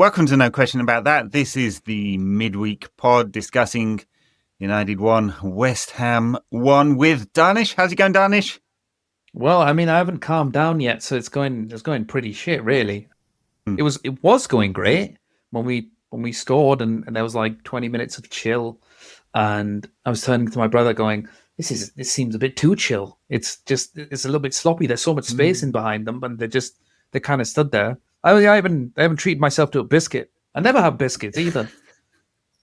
Welcome to No Question About That. This is the midweek pod discussing United 1, West Ham 1 with Dharnish. How's it going, Dharnish? Well, I mean, I haven't calmed down yet, so it's going pretty shit, really. It was going great when we scored, and there was like 20 minutes of chill, and I was turning to my brother, going, "This seems a bit too chill. It's a little bit sloppy. There's so much space in behind them, and they kind of stood there. I haven't treated myself to a biscuit. I never have biscuits either.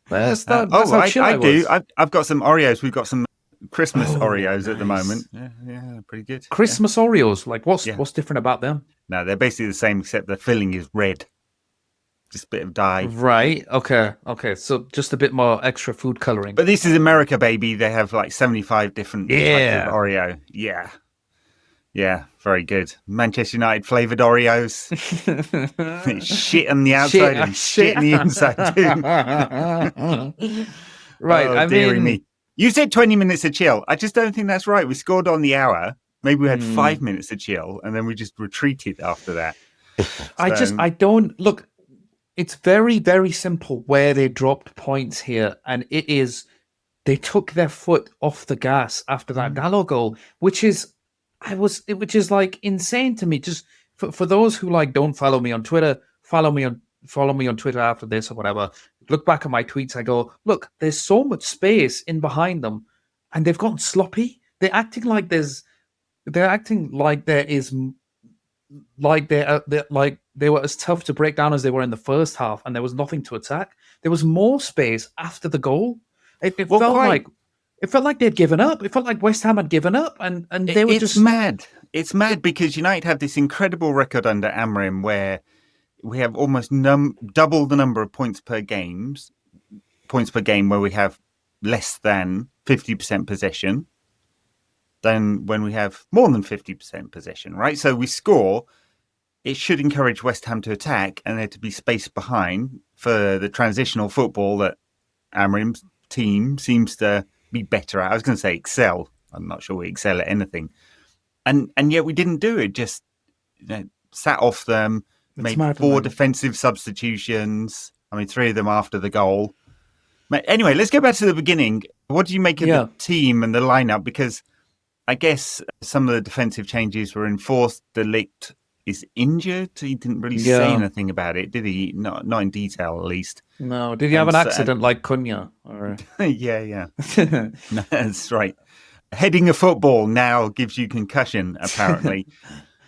That's how chill I was. do. I've got some Oreos. We've got some Christmas Oreos at the moment. Yeah, pretty good. Christmas Oreos. Like, what's different about them? No, they're basically the same, except the filling is red. Just a bit of dye. Right. Okay. So just a bit more extra food coloring. But this is America, baby. They have like 75 different types of Oreo. Yeah, very good. Manchester United flavoured Oreos. Shit on the outside and shit on the inside too. Right, I mean... me. You said 20 minutes of chill. I just don't think that's right. We scored on the hour. Maybe we had 5 minutes of chill, and then we just retreated after that. I don't... Look, it's very, very simple where they dropped points here, and it is they took their foot off the gas after that Gallo goal, which is like insane to me. Just for those who like don't follow me on Twitter, follow me on Twitter after this or whatever. Look back at my tweets. I go, look, there's so much space in behind them, and they've gotten sloppy. They're acting like there is, like they were as tough to break down as they were in the first half, and there was nothing to attack. There was more space after the goal. It felt like they'd given up. It felt like West Ham had given up, and they were just mad. It's mad because United have this incredible record under Amorim where we have almost double the number of points per game, where we have less than 50% possession than when we have more than 50% possession, right? So we score. It should encourage West Ham to attack and there to be space behind for the transitional football that Amorim's team seems to be better at. I was going to say excel. I'm not sure we excel at anything. And yet we didn't do it. Just sat off them, made 4 defensive substitutions. I mean, 3 of them after the goal. Anyway, let's go back to the beginning. What do you make of the team and the lineup? Because I guess some of the defensive changes were enforced. De Ligt is injured. He didn't really say anything about it, did he? Not in detail, at least. No. Did he have an accident like Cunha? Or... Yeah. No, that's right. Heading a football now gives you concussion, apparently.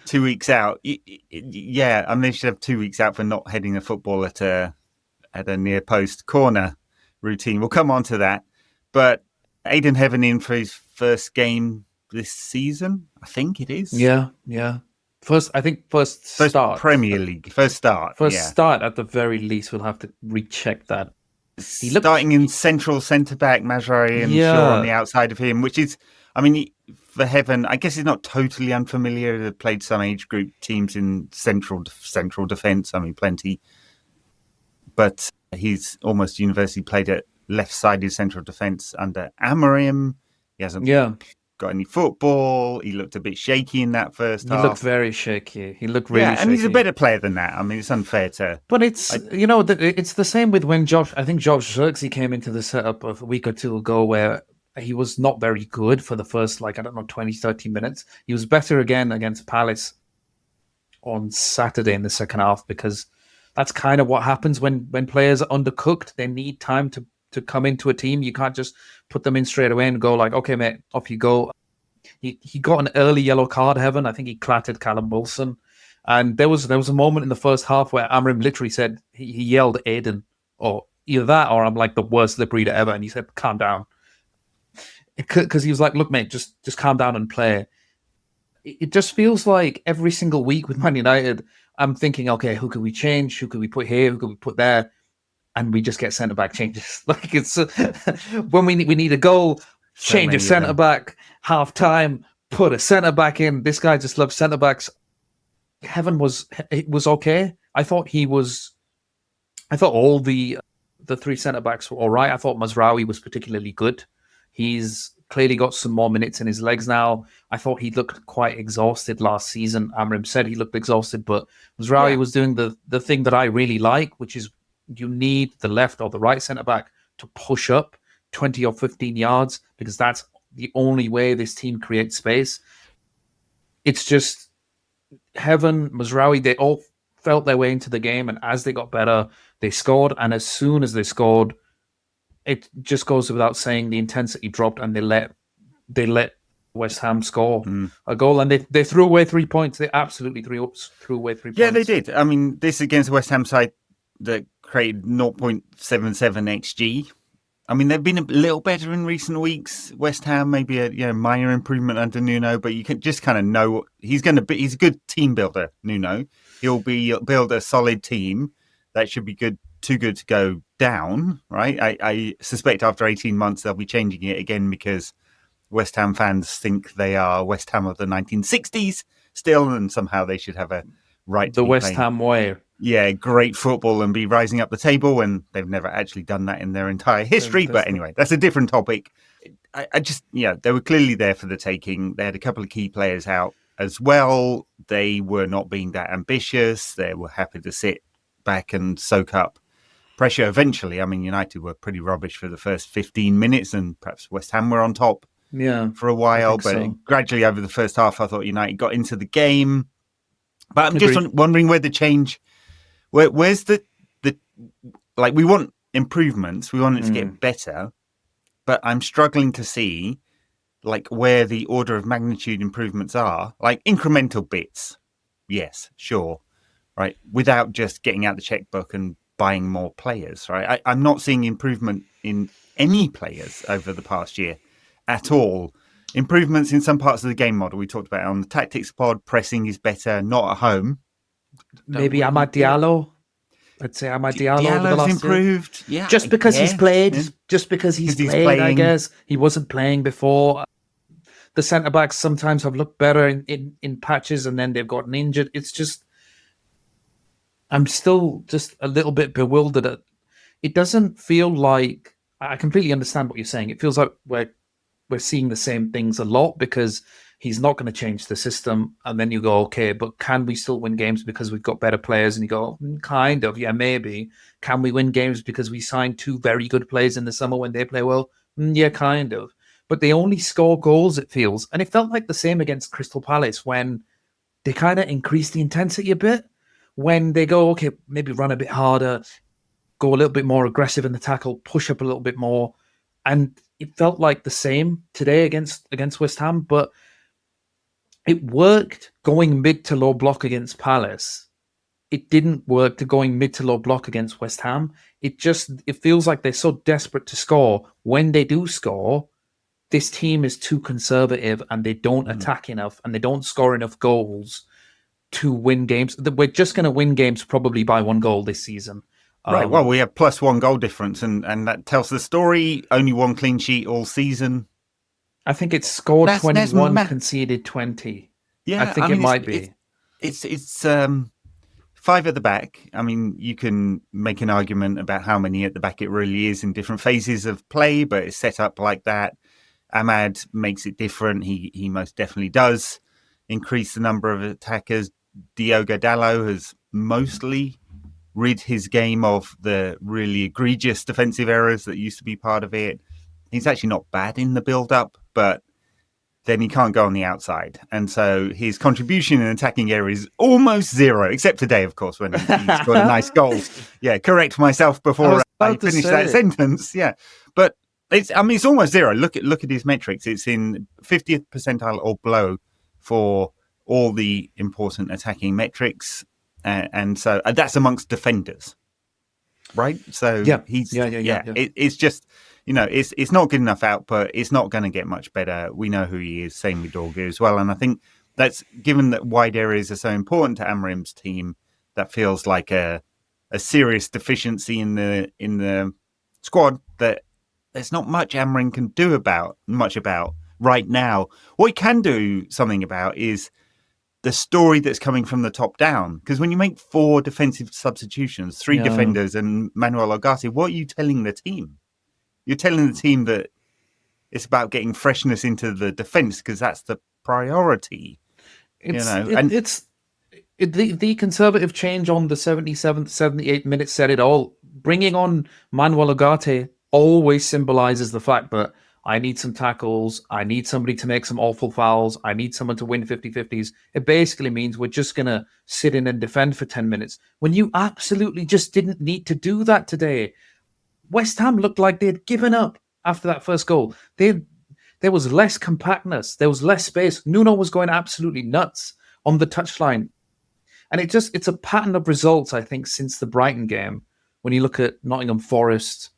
2 weeks out. Yeah, I mean, they should have 2 weeks out for not heading a football at a near post corner routine. We'll come on to that. But Aiden Heaven in for his first game this season, I think it is. Yeah. First start. Premier League. First start. Start at the very least. We'll have to recheck that. Starting in central centre-back, Mazraoui and Shaw on the outside of him, which is, I mean, for Heaven, I guess he's not totally unfamiliar. They've played some age group teams in central defence. I mean, plenty. But he's almost universally played at left-sided central defence under Amorim. He hasn't got any football. He looked a bit shaky in that first half. He looked very shaky. He looked really shaky. And he's a better player than that. I mean, it's unfair to... But it's, it's the same with when Josh Zirkzee came into the setup a week or two ago where he was not very good for the first, 20, 30 minutes. He was better again against Palace on Saturday in the second half because that's kind of what happens when players are undercooked. They need time to come into a team. You can't just put them in straight away and go like, okay, mate, off you go. He got an early yellow card, Heaven. I think he clattered Callum Wilson. And there was a moment in the first half where Amorim literally said, he yelled Aiden, or either that or I'm like the worst lip reader ever. And he said, calm down. Because he was like, look, mate, just calm down and play. It just feels like every single week with Man United, I'm thinking, okay, who could we change? Who could we put here? Who could we put there? And we just get centre-back changes. Like it's when we need a goal, change a centre-back, half-time, put a centre-back in. This guy just loves centre-backs. Heaven was okay. I thought all the 3 centre-backs were all right. I thought Mazraoui was particularly good. He's clearly got some more minutes in his legs now. I thought he looked quite exhausted last season. Amorim said he looked exhausted, but Mazraoui was doing the thing that I really like, which is you need the left or the right centre-back to push up 20 or 15 yards, because that's the only way this team creates space. It's just Heaven, Mazraoui, they all felt their way into the game, and as they got better, they scored. And as soon as they scored, it just goes without saying the intensity dropped, and they let West Ham score a goal, and they threw away 3 points. They absolutely threw away 3 points. Yeah, they did. I mean, this against the West Ham side that created 0.77 XG. I mean, they've been a little better in recent weeks. West Ham, maybe a minor improvement under Nuno, but you can just kind of know he's going to be. He's a good team builder, Nuno. He'll build a solid team that should be too good to go down, right? I suspect after 18 months they'll be changing it again because West Ham fans think they are West Ham of the 1960s still, and somehow they should have a right to the be West playing. Ham way. Yeah, great football and be rising up the table when they've never actually done that in their entire history. But anyway, that's a different topic. I just, they were clearly there for the taking. They had a couple of key players out as well. They were not being that ambitious. They were happy to sit back and soak up pressure eventually. I mean, United were pretty rubbish for the first 15 minutes and perhaps West Ham were on top for a while. But gradually over the first half, I thought United got into the game. But I'm just wondering where the change... Where's the like? We want improvements. We want it to get better, but I'm struggling to see like where the order of magnitude improvements are. Like incremental bits, yes, sure, right. Without just getting out the checkbook and buying more players, right? I'm not seeing improvement in any players over the past year at all. Improvements in some parts of the game model. We talked about it on the tactics pod. Pressing is better, not at home. Maybe Amad Diallo. I'd say Amad Diallo over the last improved. Year. Yeah, just because he's played. Yeah. Just because he's played, I guess. He wasn't playing before. The centre-backs sometimes have looked better in patches and then they've gotten injured. It's just... I'm still just a little bit bewildered. It doesn't feel like... I completely understand what you're saying. It feels like we're seeing the same things a lot because... He's not going to change the system. And then you go, okay, but can we still win games because we've got better players? And you go, kind of, yeah, maybe. Can we win games because we signed 2 very good players in the summer when they play well? Yeah, kind of. But they only score goals, it feels. And it felt like the same against Crystal Palace when they kind of increased the intensity a bit. When they go, okay, maybe run a bit harder, go a little bit more aggressive in the tackle, push up a little bit more. And it felt like the same today against West Ham, but... It worked going mid to low block against Palace. It didn't work to going mid to low block against West Ham. It feels like they're so desperate to score. When they do score, this team is too conservative and they don't attack enough and they don't score enough goals to win games. We're just going to win games probably by 1 goal this season. Right. Well, we have +1 goal difference and that tells the story. Only 1 clean sheet all season. I think it's scored 21, conceded 20. Yeah, I think it might be. It's 5 at the back. I mean, you can make an argument about how many at the back it really is in different phases of play, but it's set up like that. Amad makes it different. He most definitely does increase the number of attackers. Diogo Dalot has mostly rid his game of the really egregious defensive errors that used to be part of it. He's actually not bad in the build-up, but then he can't go on the outside. And so his contribution in attacking area is almost 0, except today, of course, when he scored a nice goal. Yeah, correct myself before I finish that sentence. Yeah, but it's almost 0. Look at his metrics. It's in 50th percentile or below for all the important attacking metrics. And so that's amongst defenders, right? So it's just... it's not good enough output. It's not going to get much better. We know who he is. Same with Dorgu as well. And I think that's, given that wide areas are so important to Amorim's team, that feels like a serious deficiency in the squad that there's not much Amorim can do about right now. What he can do something about is the story that's coming from the top down. Because when you make 4 defensive substitutions, 3 defenders and Manuel Ugarte, what are you telling the team? You're telling the team that It's about getting freshness into the defense because that's the priority. The conservative change on the 77th, 78th minute said it all. Bringing on Manuel Ugarte always symbolizes the fact that I need some tackles, I need somebody to make some awful fouls, I need someone to win 50-50s. It basically means we're just going to sit in and defend for 10 minutes when you absolutely just didn't need to do that today. West Ham looked like they'd given up after that first goal. There was less compactness, there was less space. Nuno was going absolutely nuts on the touchline. And it's a pattern of results, I think, since the Brighton game. When you look at Nottingham Forest,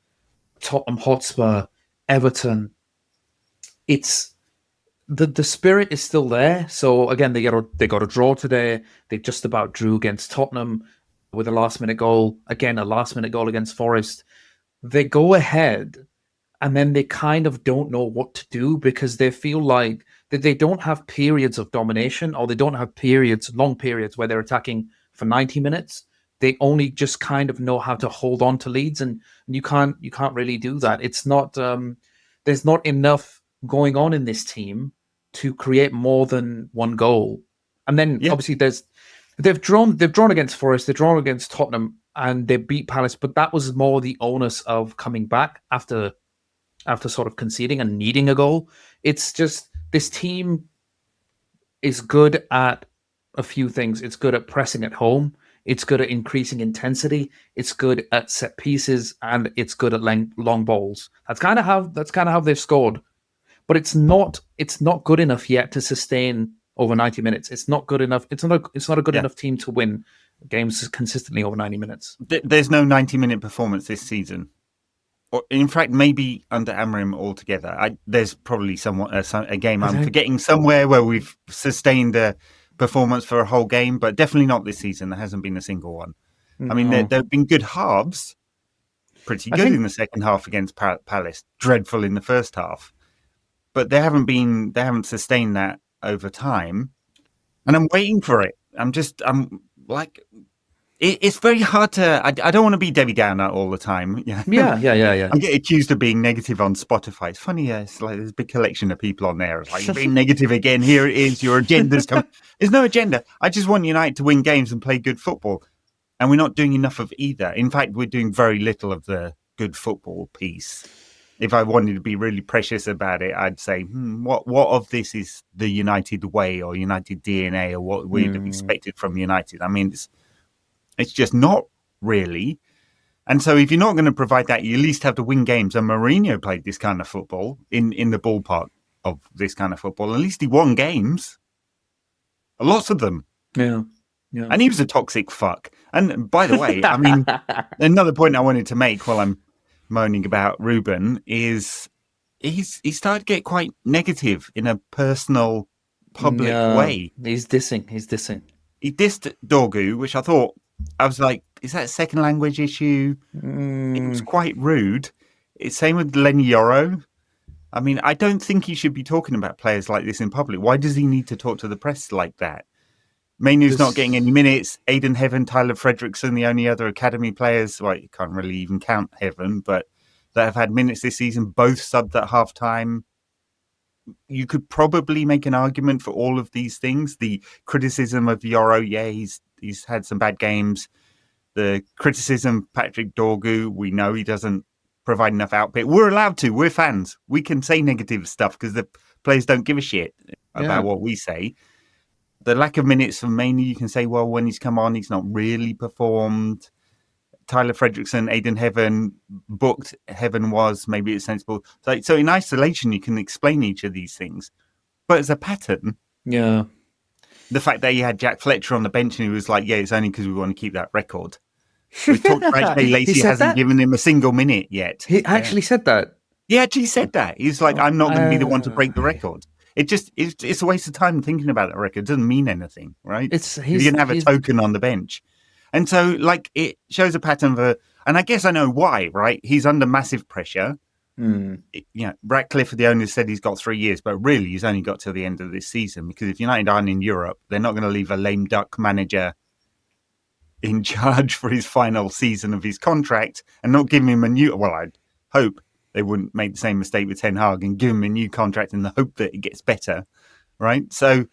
Tottenham Hotspur, Everton, it's the spirit is still there. So again, they got a draw today. They just about drew against Tottenham with a last minute goal. Again, a last minute goal against Forest. They go ahead and then they kind of don't know what to do because they feel like that they don't have periods of domination, or they don't have long periods where they're attacking for 90 minutes. They only just kind of know how to hold on to leads, and you can't really do that. It's not there's not enough going on in this team to create more than one goal. And then obviously they've drawn against Forest, they've drawn against Tottenham, and they beat Palace, but that was more the onus of coming back after sort of conceding and needing a goal. It's just this team is good at a few things. It's good at pressing at home. It's good at increasing intensity. It's good at set pieces, and it's good at long balls. That's kind of how they've scored. But it's not good enough yet to sustain over 90 minutes. It's not good enough. It's not a good enough team to win games consistently over 90 minutes. There's no 90-minute performance this season. Or in fact, maybe under Amorim altogether. There's probably a game I'm forgetting somewhere where we've sustained a performance for a whole game, but definitely not this season. There hasn't been a single one. No. I mean, there have been good halves, pretty good in the second half against Palace, dreadful in the first half, but they haven't sustained that over time, and I'm waiting for it. I'm like. It's very hard to. I don't want to be Debbie Downer all the time. Yeah. I get accused of being negative on Spotify. It's funny. It's like there's a big collection of people on there. It's like you're being negative again. Here it is. Your agenda's come. There's no agenda. I just want United to win games and play good football, and we're not doing enough of either. In fact, we're doing very little of the good football piece. If I wanted to be really precious about it, I'd say, what of this is the United way or United DNA or what we'd have expected from United? I mean, it's just not really. And so if you're not going to provide that, you at least have to win games. And Mourinho played this kind of football in the ballpark of this kind of football. At least he won games. Lots of them. Yeah. And he was a toxic fuck. And by the way, I mean, another point I wanted to make while I'm moaning about Ruben is he started to get quite negative in a personal, public way. He's dissing. He dissed Dorgu, which I was like, is that a second language issue? It was quite rude. It's same with Lenny Yoro. I mean, I don't think he should be talking about players like this in public. Why does he need to talk to the press like that? Mainu's not getting any minutes. Aidan Heaven, Tyler Fredrickson, the only other academy players, well, you can't really even count Heaven, but that have had minutes this season, both subbed at half-time. You could probably make an argument for all of these things. The criticism of Yoro, he's had some bad games. The criticism, Patrick Dorgu, we know he doesn't provide enough output. We're allowed to. We're fans. We can say negative stuff because the players don't give a shit about what we say. The lack of minutes from Mainly, you can say, well, when he's come on, he's not really performed. Tyler Fredrickson, Aidan Heaven, booked Heaven was, maybe it's sensible. So in isolation, you can explain each of these things. But as a pattern, the fact that you had Jack Fletcher on the bench and he was like, it's only because we want to keep that record. We talked about Jay Lacey hasn't given him a single minute yet. He actually said that. He actually said that. He's like, I'm not going to be the one to break the record. It's a waste of time thinking about that record. It doesn't mean anything, right? You're going to have a token on the bench. And so, it shows a pattern and I guess I know why, right? He's under massive pressure. Ratcliffe, the owner, said he's got 3 years, but really he's only got till the end of this season because if United aren't in Europe, they're not going to leave a lame duck manager in charge for his final season of his contract and not give him I hope, they wouldn't make the same mistake with Ten Hag and give him a new contract in the hope that it gets better, right? So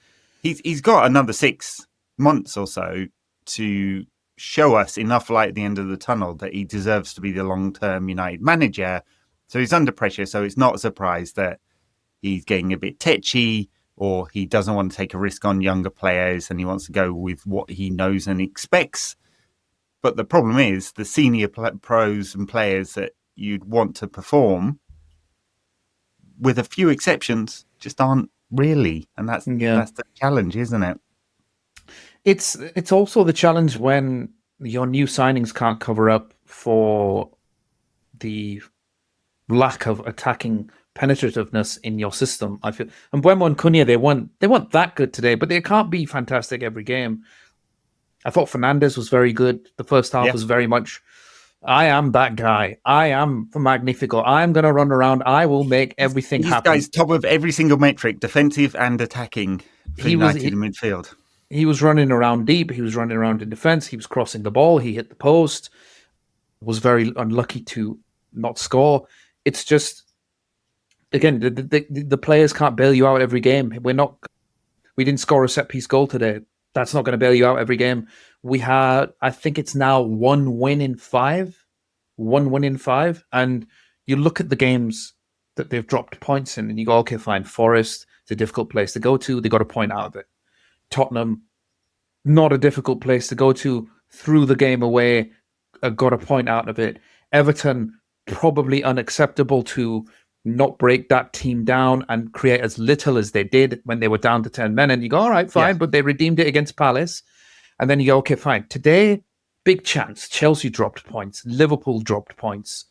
he's got another 6 months or so to show us enough light at the end of the tunnel that he deserves to be the long-term United manager. So he's under pressure, so it's not a surprise that he's getting a bit tetchy, or he doesn't want to take a risk on younger players and he wants to go with what he knows and expects. But the problem is the senior pros and players that you'd want to perform, with a few exceptions, just aren't really. And that's the challenge, isn't it? It's also the challenge when your new signings can't cover up for the lack of attacking penetrativeness in your system. I feel, and Mbeumo and Cunha, they weren't that good today, but they can't be fantastic every game. I thought Fernandes was very good. The first half was very much, I am that guy. I am the Magnifico. I'm going to run around. I will make everything happen. This guy's top of every single metric, defensive and attacking, for United in midfield. He was running around deep. He was running around in defense. He was crossing the ball. He hit the post. Was very unlucky to not score. It's just, again, the players can't bail you out every game. We didn't score a set piece goal today. That's not going to bail you out every game. We had, I think it's now 1 win in 5. 1 win in 5. And you look at the games that they've dropped points in and you go, okay, fine. Forest, it's a difficult place to go to. They got a point out of it. Tottenham, not a difficult place to go to. Threw the game away, got a point out of it. Everton, probably unacceptable to not break that team down and create as little as they did when they were down to 10 men. And you go, all right, fine, but they redeemed it against Palace. And then you go, okay, fine. Today, big chance. Chelsea dropped points. Liverpool dropped points.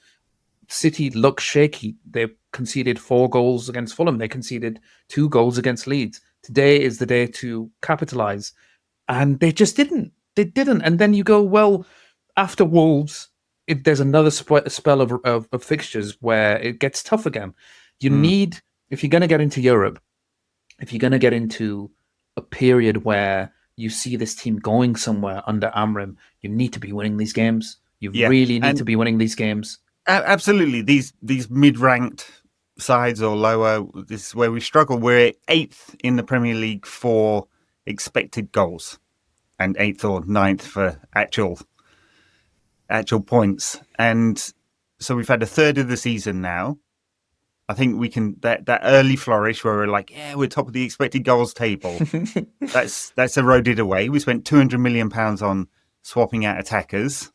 City looked shaky. They conceded 4 goals against Fulham. They conceded 2 goals against Leeds. Today is the day to capitalize. And they just didn't. They didn't. And then you go, well, after Wolves, there's another spell of fixtures where it gets tough again. You need, if you're going to get into Europe, if you're going to get into a period where you see this team going somewhere under Amorim, you need to be winning these games. You really need to be winning these games. Absolutely. These mid-ranked sides or lower, this is where we struggle. We're 8th in the Premier League for expected goals and 8th or 9th for actual points. And so we've had a third of the season now. I think we can, that early flourish where we're like, yeah, we're top of the expected goals table. that's eroded away. We spent £200 million on swapping out attackers.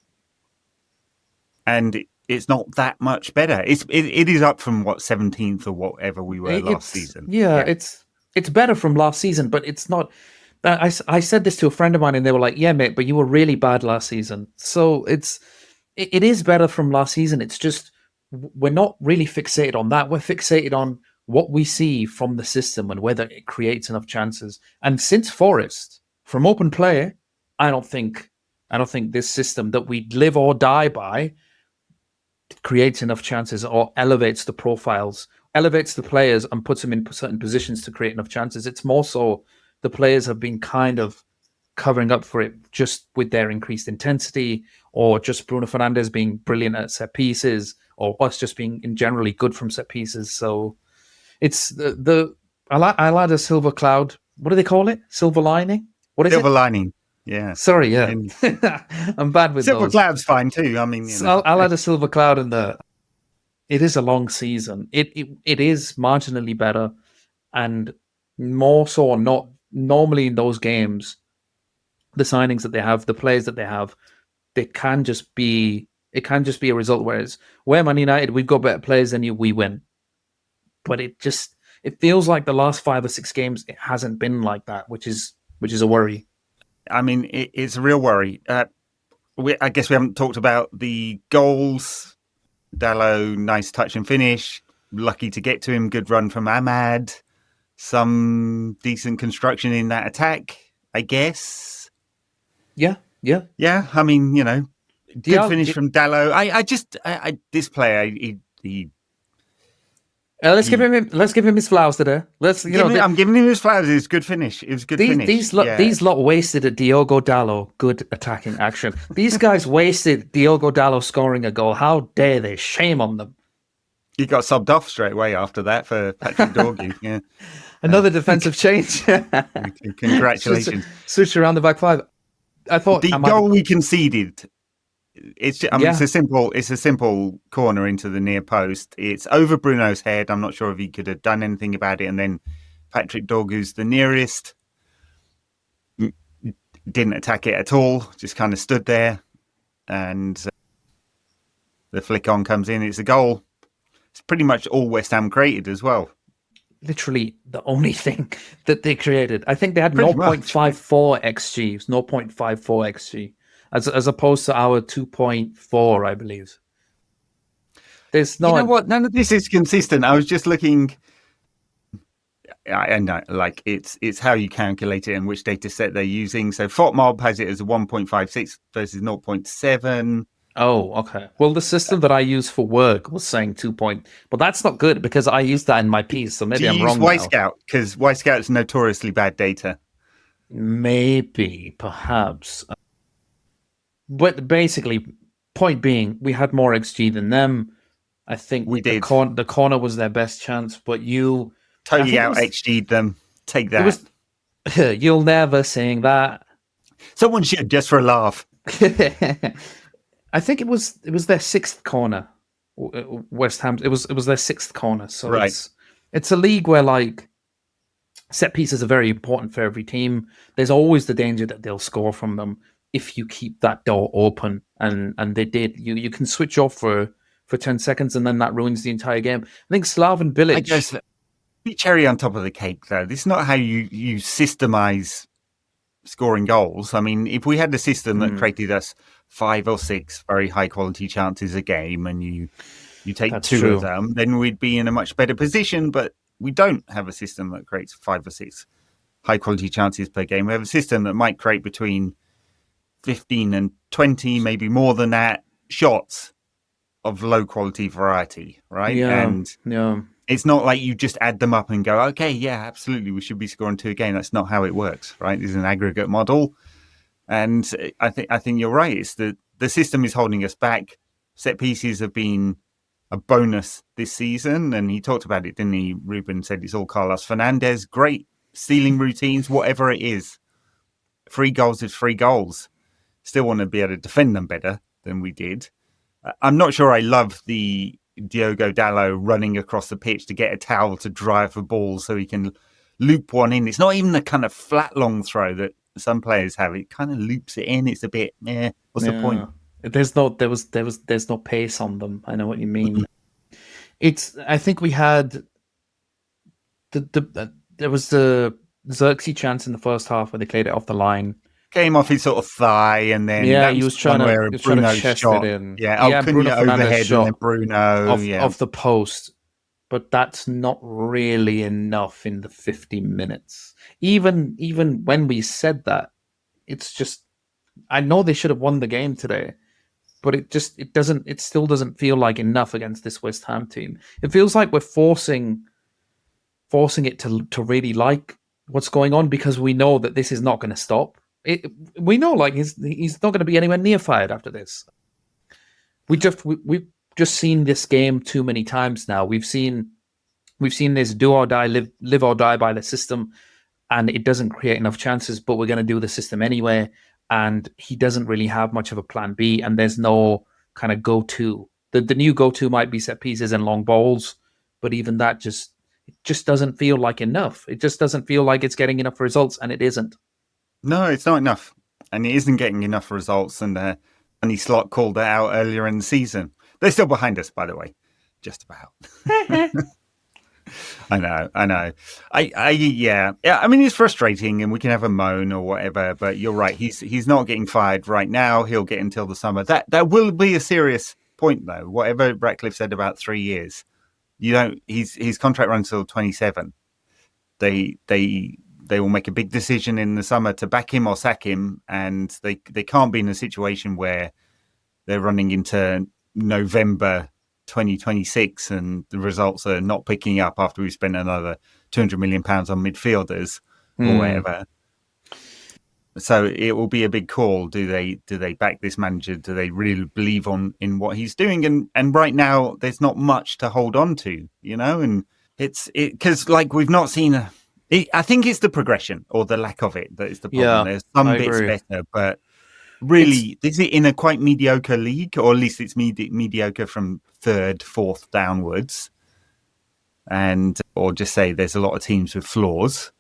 And it's not that much better. It is up from 17th or whatever we were last season. Yeah, it's better from last season, but it's not. I said this to a friend of mine, and they were like, "Yeah, mate, but you were really bad last season." So it is better from last season. It's just we're not really fixated on that. We're fixated on what we see from the system and whether it creates enough chances. And since Forest, from open play, I don't think this system that we live or die by creates enough chances or elevates the profiles, elevates the players and puts them in certain positions to create enough chances. It's more so the players have been kind of covering up for it just with their increased intensity, or just Bruno Fernandes being brilliant at set pieces, or us just being in generally good from set pieces. So it's I like a silver cloud. What do they call it? Silver lining? What is silver it? Lining. Yeah. Sorry, yeah. I'm bad with silver those. cloud's fine too. I mean, I'll add a silver cloud in there. It is a long season. It is marginally better, and more so or not. Normally in those games, the signings that they have, the players that they have, it can just be a result. Whereas we're Man United, we've got better players than you, we win. But it feels like the last 5 or 6 games, it hasn't been like that, which is a worry. I mean, it's a real worry. I guess we haven't talked about the goals. Dalot, nice touch and finish. Lucky to get to him. Good run from Ahmad. Some decent construction in that attack, I guess. Yeah. I mean, good finish from Dalot. This player, he let's give him his flowers today. I'm giving him his flowers. It's good finish. It was good finish. These lot wasted a Diogo Dalot good attacking action. These guys wasted Diogo Dalot scoring a goal. How dare they? Shame on them. He got subbed off straight away after that for Patrick Dorgu. Yeah. Another defensive change. Congratulations. Switch around the back five. I thought The goal we conceded. I mean, Yeah. it's a simple corner into the near post. It's over Bruno's head. I'm not sure if he could have done anything about it. And then Patrick Dorgu's the nearest. Didn't attack it at all. Just kind of stood there, and the flick on comes in. It's a goal. It's pretty much all West Ham created as well. Literally the only thing that they created. I think they had Pretty 0.54 xg, 0.54 xg, as opposed to our 2.4, I believe. There's no. You know what? None of this is consistent. I was just looking. I know, like it's how you calculate it and which data set they're using. So FOTMob has it as a 1.56 versus 0.7. Oh, okay. Well, the system that I use for work was saying 2. But that's not good because I used that in my piece, so maybe I'm wrong. Do you use Wisecout? Because Wisecout's notoriously bad data. Maybe, perhaps. But basically, point being, we had more XG than them. I think we did. The corner was their best chance, but you totally out XG'd them. Take that. You'll never saying that. Someone should, just for a laugh. I think it was their sixth corner. West Ham. It was their sixth corner. So right. It's a league where like set pieces are very important for every team. There's always the danger that they'll score from them if you keep that door open, and they did. You can switch off for 10 seconds and then that ruins the entire game. I think Slaven Bilic. Cherry on top of the cake, though. This is not how you systemize scoring goals. I mean, if we had a system that created us 5 or 6 very high quality chances a game, and you take That's 2 true. Of them, then we'd be in a much better position. But we don't have a system that creates 5 or 6 high quality chances per game. We have a system that might create between 15 and 20, maybe more than that, shots of low quality variety, right? Yeah. It's not like you just add them up and go, okay, yeah, absolutely, we should be scoring 2 a game. That's not how it works, right? It's an aggregate model. And I think you're right. It's the system is holding us back. Set pieces have been a bonus this season. And he talked about it, didn't he? Ruben said it's all Carlos Fernandez. Great stealing routines, whatever it is. 3 goals is 3 goals. Still want to be able to defend them better than we did. I'm not sure I love the Diogo Dalot running across the pitch to get a towel to drive the ball so he can loop one in. It's not even the kind of flat long throw that some players have. It kind of loops it in. It's a bit, what's the point? There's no pace on them. I know what you mean. I think we had there was the Xerxes chance in the first half where they played it off the line. Came off his sort of thigh, and then he was trying to chest shot. it in. Bruno overhead and then Bruno off the post. But that's not really enough in the 50 minutes. Even when we said that, it's just, I know they should have won the game today, but it still doesn't feel like enough against this West Ham team. It feels like we're forcing it to really like what's going on because we know that this is not going to stop. We know like he's not going to be anywhere near fired after this. We've just seen this game too many times now. We've seen this do or die, live or die by the system, and it doesn't create enough chances, but we're going to do the system anyway. And he doesn't really have much of a plan B, and there's no kind of go-to. The new go-to might be set pieces and long balls, but even that just doesn't feel like enough. It just doesn't feel like it's getting enough results, and it isn't. No, it's not enough. And it isn't getting enough results. And Andy Slot called that out earlier in the season. They're still behind us, by the way. Just about. I know. Yeah. I mean, it's frustrating and we can have a moan or whatever, but you're right. He's not getting fired right now. He'll get until the summer. That will be a serious point, though. Whatever Ratcliffe said about 3 years, his contract runs till 27. They will make a big decision in the summer to back him or sack him, and they can't be in a situation where they're running into November 2026 and the results are not picking up after we've spent another £200 million on midfielders or whatever. So it will be a big call. Do they back this manager? Do they really believe in what he's doing? And right now, there's not much to hold on to, and it's because like we've not seen I think it's the progression or the lack of it that is the problem. Yeah, There's some I bits agree. better, but really, is it in a quite mediocre league, or at least it's mediocre from third, fourth downwards, or just say there's a lot of teams with flaws.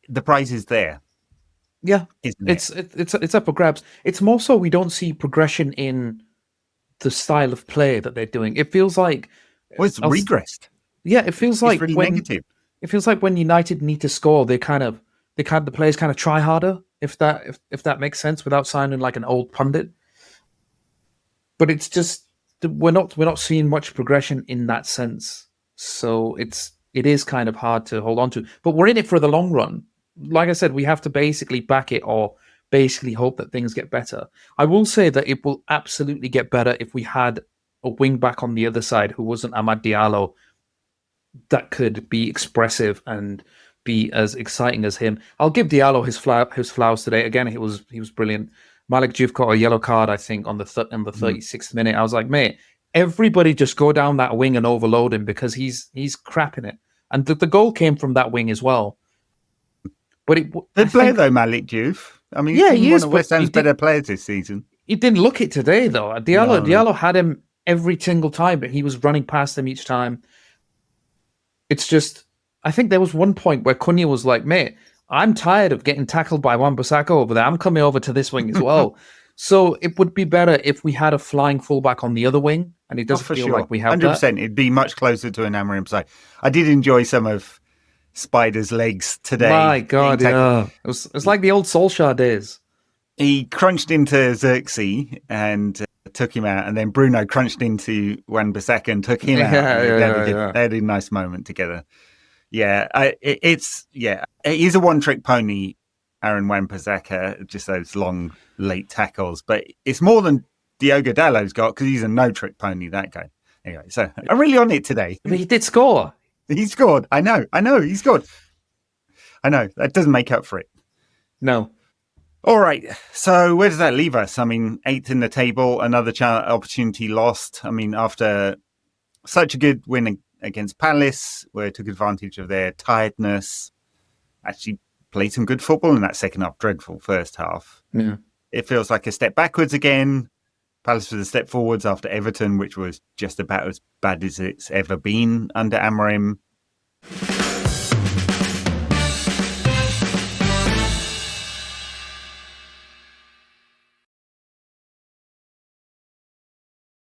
The prize is there, Yeah, isn't it? it's up for grabs. It's more so we don't see progression in the style of play that they're doing. It feels like, Well, it's regressed. yeah, it feels It's like really when negative. United need to score, the players kind of try harder. If that makes sense, without sounding like an old pundit. But it's just we're not seeing much progression in that sense. So it is kind of hard to hold on to. But we're in it for the long run. Like I said, we have to basically back it or basically hope that things get better. I will say that it will absolutely get better if we had a wing back on the other side who wasn't Amad Diallo that could be expressive and be as exciting as him. I'll give Diallo his flowers today. Again, he was brilliant. Malik Diouf got a yellow card, I think, on the 36th minute. I was like, mate, everybody just go down that wing and overload him because he's crapping it. And the goal came from that wing as well. But Good player though, Malik Diouf. I mean, he's yeah, been he one is. of But West Ham's better players this season. he didn't look it today though. No. Diallo had him every single time, but he was running past him each time. It's just, I think there was one point where Cunha was like, mate, I'm tired of getting tackled by Wan-Bissaka over there. I'm coming over to this wing as well. So it would be better if we had a flying fullback on the other wing, and it doesn't feel sure. like we have 100%. that. It'd be much closer to an Amorim side. I did enjoy some of Spider's legs today. My God, yeah. It's like the old Solskjaer days. He crunched into Xerxes and took him out, and then Bruno crunched into Wan-Bissaka and took him out. They had a nice moment together. Yeah, he's a one-trick pony, Aaron Wan-Bissaka, just those long, late tackles. But it's more than Diogo Dalot's got because he's a no-trick pony, that guy. Anyway, so I'm really on it today. But he did score. He scored. I know, he scored. I know, that doesn't make up for it. No. All right, so where does that leave us? I mean, 8th in the table, another opportunity lost. I mean, after such a good win against Palace, where it took advantage of their tiredness, actually played some good football in that second half, dreadful first half. Yeah. It feels like a step backwards again. Palace was a step forwards after Everton, which was just about as bad as it's ever been under Amorim.